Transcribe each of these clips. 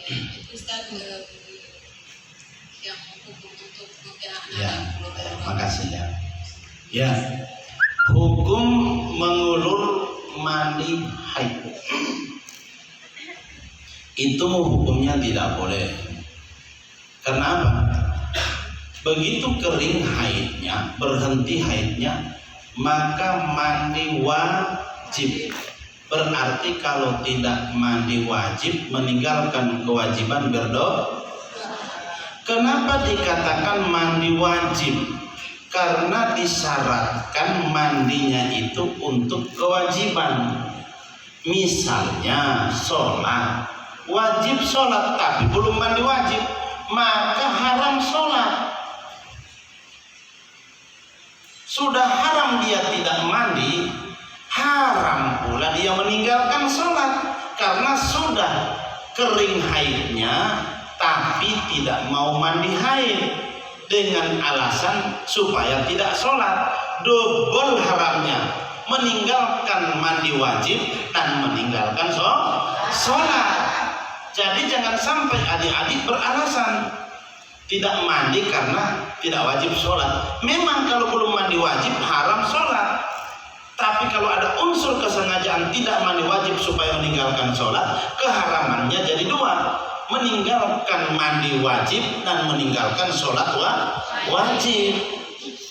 Itu Ustaz yang hukum untuk menggunakan Ya, makasih ya. Ya, hukum mengulur mani haid itu hukumnya tidak boleh. Karena apa? Begitu kering haidnya, berhenti haidnya, maka mandi wajib. Berarti kalau tidak mandi wajib, meninggalkan kewajiban berdosa. Kenapa dikatakan mandi wajib? Karena disyaratkan mandinya itu untuk kewajiban. Misalnya sholat, wajib sholat tapi belum mandi wajib, maka haram sholat. Sudah haram dia tidak mandi, haram pula dia meninggalkan sholat. Karena sudah kering haidnya tapi tidak mau mandi haid dengan alasan supaya tidak sholat. Double haramnya, meninggalkan mandi wajib dan meninggalkan sholat. Jadi jangan sampai adik-adik beralasan tidak mandi karena tidak wajib sholat. Memang kalau belum mandi wajib haram sholat, tapi kalau ada unsur kesengajaan tidak mandi wajib supaya meninggalkan sholat, keharamannya jadi dua: meninggalkan mandi wajib dan meninggalkan sholat wajib.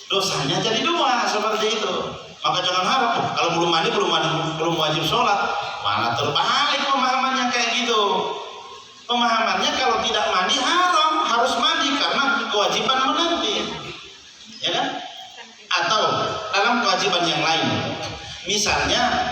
Dosanya jadi dua seperti itu. Maka jangan harap kalau belum mandi belum wajib sholat. Malah terbalik pemahamannya kayak gitu. Pemahamannya kalau tidak mandi haram, harus mandi karena kewajiban menanti, ya kan? Atau dalam kewajiban yang lain, misalnya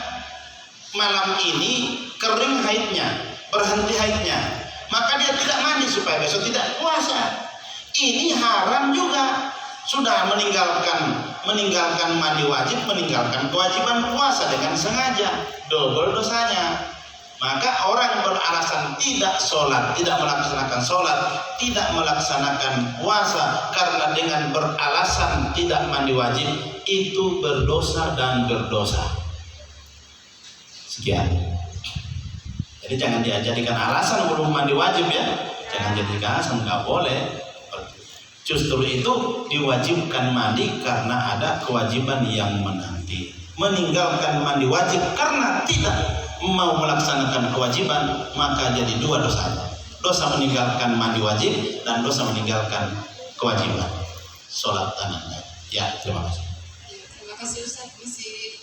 malam ini kering haidnya, berhenti haidnya, maka dia tidak mandi supaya besok tidak puasa. Ini haram juga. Sudah meninggalkan mandi wajib, meninggalkan kewajiban puasa dengan sengaja, double dosanya. Maka orang beralasan tidak sholat, tidak melaksanakan sholat, tidak melaksanakan puasa karena dengan beralasan tidak mandi wajib, itu berdosa dan berdosa. Sekian. Jadi jangan dijadikan alasan belum mandi wajib ya. Jangan jadikan alasan, nggak boleh. Justru itu diwajibkan mandi karena ada kewajiban yang menanti. Meninggalkan mandi wajib karena tidak mau melaksanakan kewajiban, maka jadi dua dosa. Dosa meninggalkan mandi wajib dan dosa meninggalkan kewajiban sholat tanahnya. Ya, terima kasih. Terima kasih Ustaz. Masih.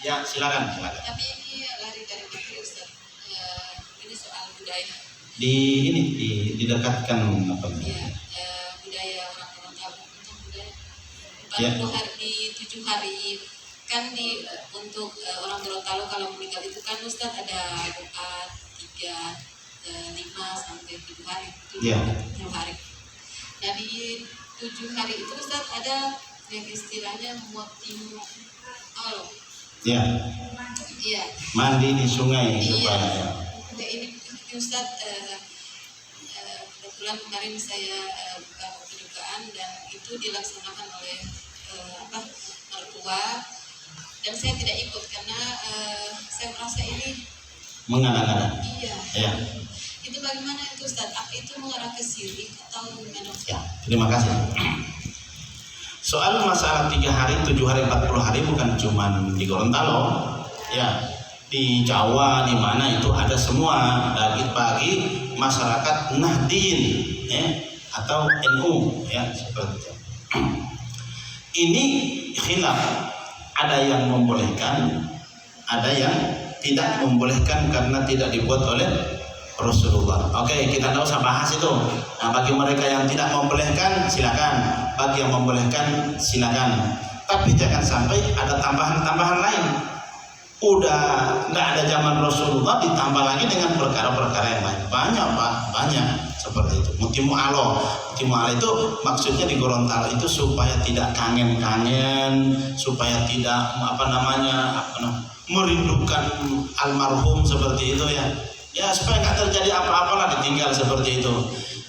Ya, silakan. Tapi ini lari dari materi Ustaz. Ini soal budaya. Didekatkan apa? Ya, budaya orang Gorontalo tentang budaya. 40 Ya. hari di 7 hari kan untuk orang Gorontalo kalau meninggal itu kan Ustaz ada doa 5 sampai 7 hari. 7 hari. Nah di 7 hari itu Ustaz ada yang istilahnya muatimu Allah. Ya. Iya. Mandi di sungai Iya. supaya. Nah, ini Ustaz kebetulan kemarin saya buka kedukaan dan itu dilaksanakan oleh mertua. Dan saya tidak ikut karena saya merasa ini Mengada-ngada. Iya. Ya. Itu bagaimana itu Ustaz? Apa itu mengarah ke syirik atau gimana? Ya, terima kasih. Soal masalah 3 hari, 7 hari, 40 hari bukan cuma di Gorontalo. Ya, di Jawa, di mana itu ada semua bagi masyarakat Nahdien ya, atau NU ya, seperti itu. Ini khilaf. Ada yang membolehkan, ada yang tidak membolehkan karena tidak dibuat oleh Rasulullah. Oke, kita tidak usah bahas itu. Nah, bagi mereka yang tidak membolehkan, silakan. Bagi yang membolehkan, silakan. Tapi jangan sampai ada tambahan-tambahan lain. Udah nggak ada zaman Rasulullah, ditambah lagi dengan perkara-perkara yang lain. Banyak Pak, banyak seperti itu. Mutimu Allah itu maksudnya di Gorontalo itu supaya tidak kangen-kangen, supaya tidak merindukan almarhum seperti itu ya. Ya supaya nggak terjadi apa-apalah ditinggal seperti itu.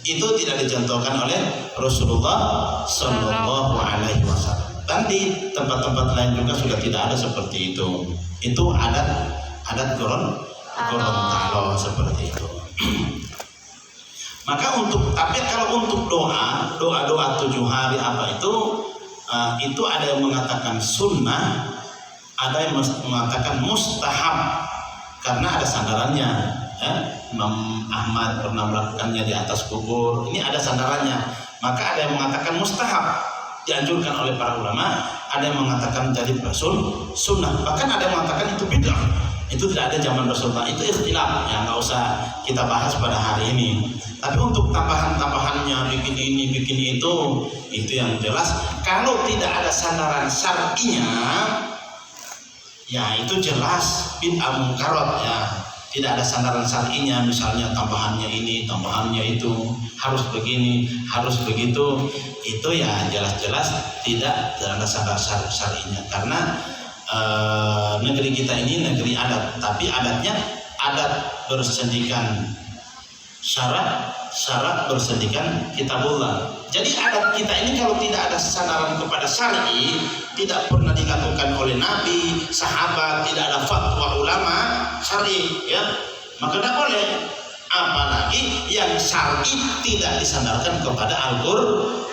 Itu tidak dicontohkan oleh Rasulullah Shallallahu Alaihi Wasallam. Dan di tempat-tempat lain juga sudah tidak ada seperti itu. Itu adat Gorontalo seperti itu. Maka tapi kalau untuk doa 7 hari apa itu ada yang mengatakan sunnah, ada yang mengatakan mustahab karena ada sandarannya. Imam Ahmad pernah melakukannya di atas kubur. Ini ada sandarannya. Maka ada yang mengatakan mustahab, dianjurkan oleh para ulama. Ada yang mengatakan jadi sunnah. Bahkan ada yang mengatakan itu bid'ah. Itu tidak ada zaman Rasulullah. Itu ikhtilaf, ya nggak usah kita bahas pada hari ini. Tapi untuk tambahan-tambahannya, bikin ini, bikin itu yang jelas. Kalau tidak ada sandaran syar'inya, ya itu jelas bid'ah munkarat ya. Tidak ada sandaran syar'inya, misalnya tambahannya ini, tambahannya itu, harus begini, harus begitu, itu ya jelas-jelas tidak ada sandaran syar'inya. Karena negeri kita ini negeri adat, tapi adatnya adat bersendikan syarat bersendikan kitabullah. Jadi adat kita ini kalau tidak ada sandaran kepada syar'i, tidak pernah dilakukan oleh Nabi, sahabat, tidak ada fatwa ulama syar'i, ya, maka tidak boleh. Apalagi yang syar'i tidak disandarkan kepada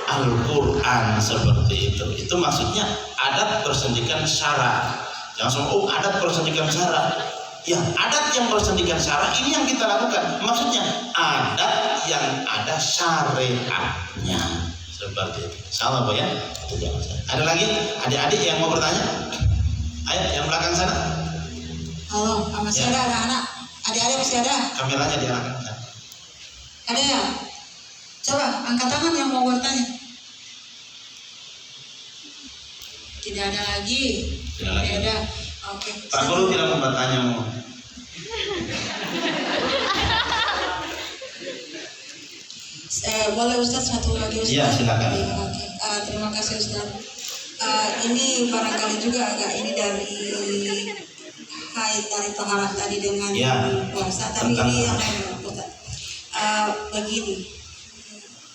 Al-Quran seperti itu. Itu maksudnya adat bersendikan syarat. Jangan semua adat bersendikan syarat. Ya, adat yang bersendikan syarat ini yang kita lakukan. Maksudnya adat yang ada syariatnya seperti itu. Salah ya? Itu jangan salah. Ada lagi adik-adik yang mau bertanya? Ayo yang belakang sana. Halo, masih ada anak-anak. Adik-adik masih ada? Kameranya diarahkan sana. Ada ya? Coba angkat tangan yang mau bertanya. Tidak ada lagi. Tidak lagi. Tidak ada. Oke. Pak Guru tidak mau bertanya mau. Boleh Ustaz satu lagi Ustaz? Iya silakan. Oke. Terima kasih Ustaz. Ini barangkali juga agak ini dari taharah tadi dengan puasa. Tapi ini yang lain Ustaz. Begini.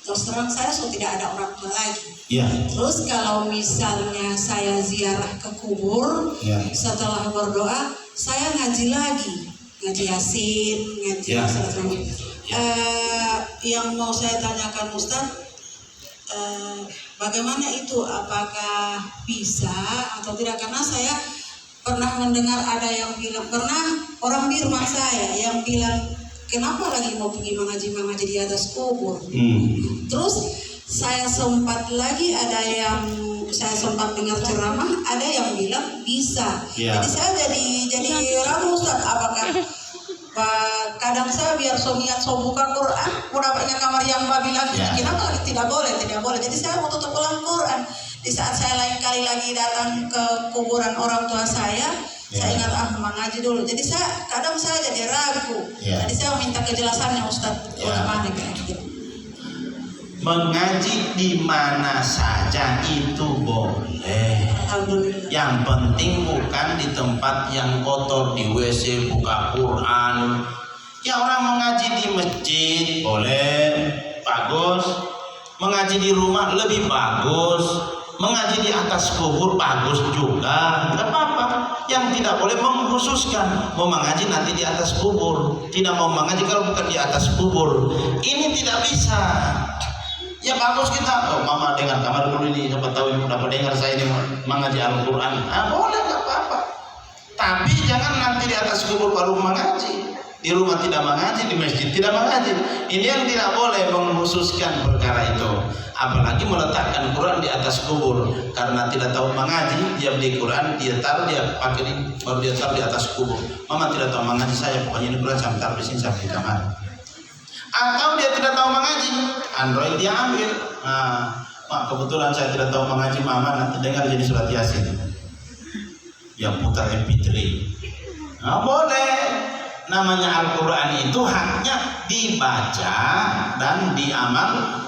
Terus terang saya sudah tidak ada orang tua lagi. Ya. Terus kalau misalnya saya ziarah ke kubur, setelah berdoa, saya ngaji lagi, ngaji Yasin, ngaji yang mau saya tanyakan Ustaz, bagaimana itu? Apakah bisa atau tidak? Karena saya pernah mendengar ada yang bilang, pernah orang di rumah saya yang bilang, kenapa lagi mau pergi mengaji di atas kubur? Terus saya sempat dengar ceramah, ada yang bilang bisa. Jadi saya jadi ragu Ustaz, apakah kadang saya biar buka Quran, udah banyak kamar yang bilang kenapa tidak boleh. Jadi saya mau tutup ulang Quran. Di saat saya lain kali lagi datang ke kuburan orang tua saya ingat mengaji dulu. Jadi kadang saya jadi ragu. Jadi saya minta kejelasannya Ustaz. Bagaimana gitu? Mengaji di mana saja itu boleh. Yang penting bukan di tempat yang kotor, di WC buka Quran. Ya orang mengaji di masjid boleh, bagus. Mengaji di rumah lebih bagus. Mengaji di atas kubur bagus juga, tidak apa-apa. Yang tidak boleh mengkhususkan mau mengaji nanti di atas kubur, tidak mau mengaji kalau bukan di atas kubur. Ini tidak bisa. Ya bagus kita, mama dengar kamar dulu ini, siapa tahu ibu dapat dengar saya ini mengaji Al-Quran. Boleh, nggak apa-apa. Tapi jangan nanti di atas kubur baru mengaji. Di rumah tidak mengaji, di masjid tidak mengaji. Ini yang tidak boleh mengkhususkan perkara itu. Apalagi meletakkan Quran di atas kubur karena tidak tahu mengaji, dia beli Quran, dia taruh, dia pakai ini, baru dia taruh di atas kubur. Mama tidak tahu mengaji, saya pokoknya ini Quran saya taruh di sini sampai di kamar. Atau dia tidak tahu mengaji, Android dia ambil. Mak kebetulan saya tidak tahu mengaji, mama nanti dengar jadi surat Yasin. Yang putar MP3. Boleh. Namanya Al-Quran itu haknya dibaca dan diamalkan.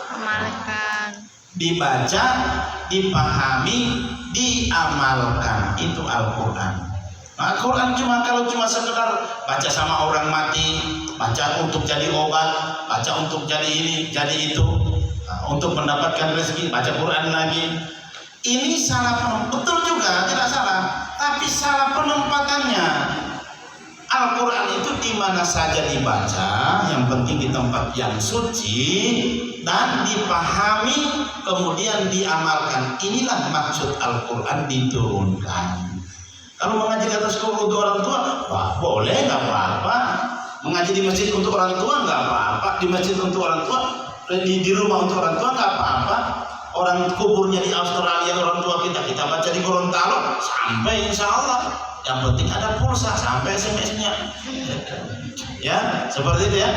Dibaca, dipahami, diamalkan. Itu Al-Quran. Al-Quran kalau cuma sekedar baca sama orang mati, baca untuk jadi obat, baca untuk jadi ini, jadi itu, untuk mendapatkan rezeki, baca Quran lagi. Ini salah, betul juga, tidak salah, tapi salah penempatannya. Al-Quran itu di mana saja dibaca, yang penting di tempat yang suci dan dipahami, kemudian diamalkan. Inilah maksud Al-Quran diturunkan. Kalau mengaji di atas kubur untuk orang tua, wah, boleh, nggak apa-apa. Mengaji di masjid untuk orang tua nggak apa-apa. Di masjid untuk orang tua, di rumah untuk orang tua nggak apa-apa. Orang kuburnya di Australia, orang tua kita baca di Gorontalo sampai insya Allah. Yang penting ada pulsa sampai SMS-nya. Ya, seperti itu ya.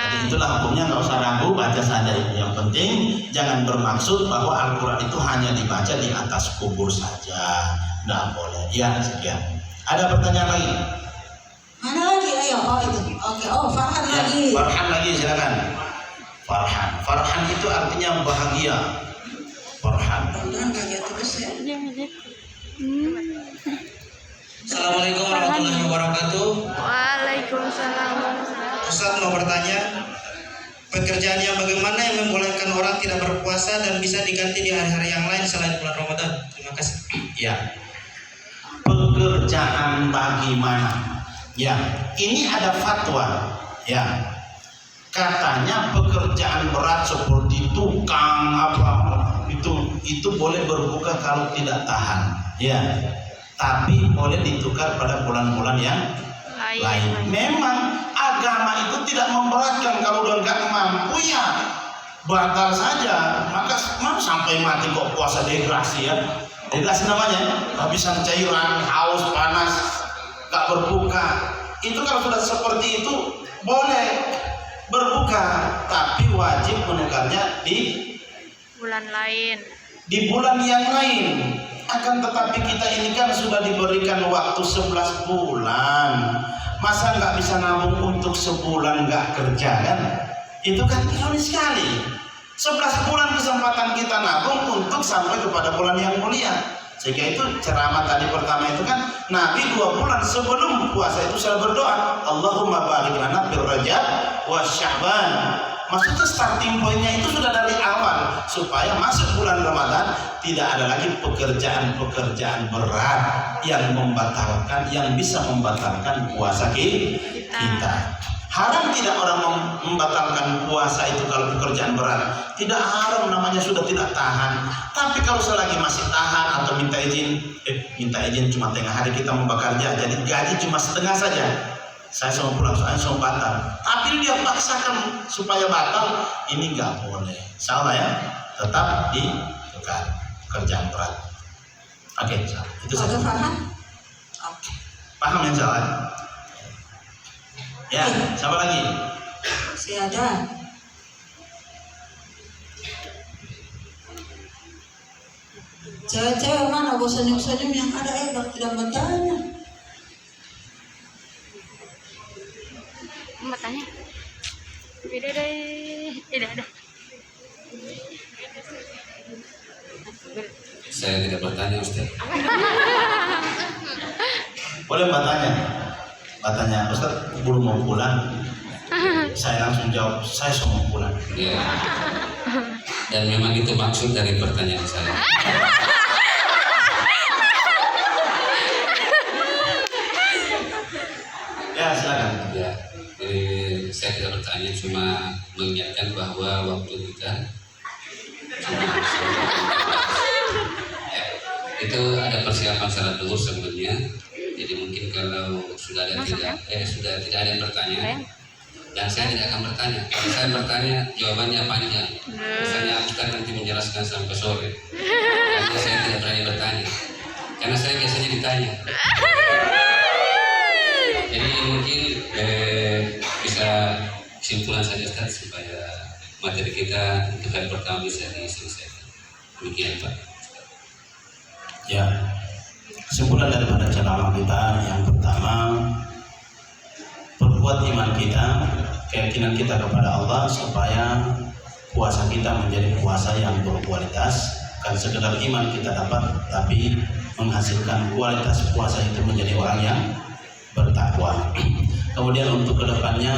Jadi itulah hukumnya, nggak usah ragu, baca saja itu. Yang penting jangan bermaksud bahwa Al-Quran itu hanya dibaca di atas kubur saja. Nggak boleh. Ya, sekian. Ada pertanyaan lagi? Mana lagi? Ayo, oh itu. Oke, oh Farhan Ya, lagi. Farhan lagi, silakan. Farhan itu artinya bahagia. Farhan. Mudah-mudahan bahagia terus ya. Assalamualaikum warahmatullahi wabarakatuh. Waalaikumsalam. Ustaz mau bertanya, pekerjaan yang bagaimana yang membolehkan orang tidak berpuasa dan bisa diganti di hari-hari yang lain selain bulan Ramadan? Terima kasih. Ya, pekerjaan bagaimana? Ya, ini ada fatwa. Ya, katanya pekerjaan berat seperti tukang apa itu boleh berbuka kalau tidak tahan. Ya. Tapi boleh ditukar pada bulan-bulan yang lain. Memang agama itu tidak memberatkan. Kalau udah nggak mampu ya batal saja. Maka sampai mati kok puasa dehidrasi ya. Dehidrasi namanya, kehabisan cairan, haus, panas, nggak berbuka. Itu kalau sudah seperti itu boleh berbuka, tapi wajib menukarnya di Bulan lain. Di bulan yang lain. Akan tetapi kita ini kan sudah diberikan waktu 11 bulan. Masa nggak bisa nabung untuk sebulan nggak kerja kan? Itu kan ironis sekali. 11 bulan kesempatan kita nabung untuk sampai kepada bulan yang mulia. Sehingga itu ceramah tadi pertama itu kan Nabi 2 bulan sebelum puasa itu selalu berdoa, Allahumma barik lana fil Rajab wa Sya'ban. Maksudnya starting pointnya itu sudah dari awal supaya masuk bulan Ramadan tidak ada lagi pekerjaan-pekerjaan berat yang membatalkan, yang bisa membatalkan puasa kita. Haram tidak orang membatalkan puasa itu kalau pekerjaan berat. Tidak haram, namanya sudah tidak tahan. Tapi kalau selagi masih tahan atau minta izin cuma tengah hari kita mau bekerja, jadi gaji cuma setengah saja. Saya sama pulang, saya sama batal. Tapi dia paksakan supaya batal, ini nggak boleh. Salah ya, tetap ditukar kerjaan berat. Oke, itu saja. Oke, Farhan. Oke. Paham yang salah? Ya, siapa lagi? Si ada. Cewek-cewek mana bos senyum-senyum yang ada tidak bertanya. Matanya. Beda deh. Tidak ada. Saya tidak bertanya, Ustaz. Boleh bertanya, Ustaz, belum mau pulang. Saya langsung jawab, saya mau pulang. Ya. Dan memang itu maksud dari pertanyaan saya. Ya, silakan. Ya. Jadi saya tidak bertanya, cuma mengingatkan bahwa waktu kita ya, itu ada persiapan secara dulu sebenarnya. Jadi mungkin kalau sudah tidak ada yang bertanya, dan saya tidak akan bertanya. Kalau saya bertanya, jawabannya panjang. Misalnya aku kan nanti menjelaskan sampai sore. Karena saya tidak berani bertanya. Karena saya biasanya ditanya. Jadi mungkin bisa kesimpulan saja Ustaz supaya materi kita untuk hari pertama bisa diselesaikan. Demikian Pak. Ya, kesimpulan daripada ceramah kita yang pertama, perkuat iman kita, keyakinan kita kepada Allah supaya puasa kita menjadi puasa yang berkualitas. Kan sekedar iman kita dapat, tapi menghasilkan kualitas puasa itu menjadi orang yang bertakwa. Kemudian untuk kedepannya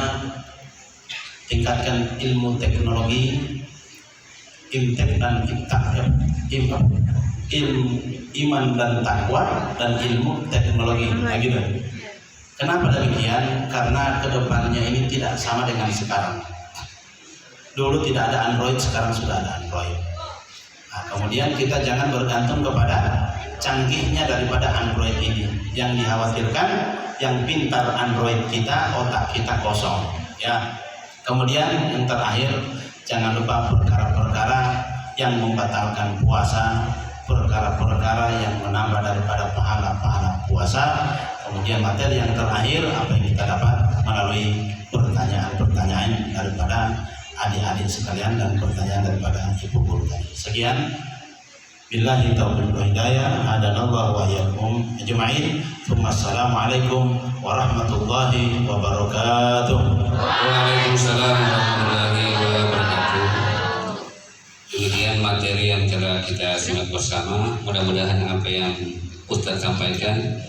tingkatkan ilmu teknologi, imtek dan ilmu iman dan takwa dan ilmu teknologi. Nah, gitu. Kenapa demikian? Karena kedepannya ini tidak sama dengan sekarang. Dulu tidak ada Android, sekarang sudah ada Android. Nah, kemudian kita jangan bergantung kepada canggihnya daripada Android ini. Yang dikhawatirkan yang pintar Android kita, otak kita kosong. Ya. Kemudian yang terakhir, jangan lupa perkara-perkara yang membatalkan puasa, perkara-perkara yang menambah daripada pahala-pahala puasa. Kemudian materi yang terakhir, apa yang kita dapat melalui pertanyaan-pertanyaan daripada adik-adik sekalian dan pertanyaan daripada ibu guru tadi. Sekian. Billahi taufiq wal hidayah. Hadanallahu wa iyyakum ajma'in. Assalamualaikum warahmatullahi wabarakatuh. Waalaikumsalam warahmatullahi wabarakatuh. Demikian materi yang telah kita simak bersama. Mudah-mudahan apa yang Ustaz sampaikan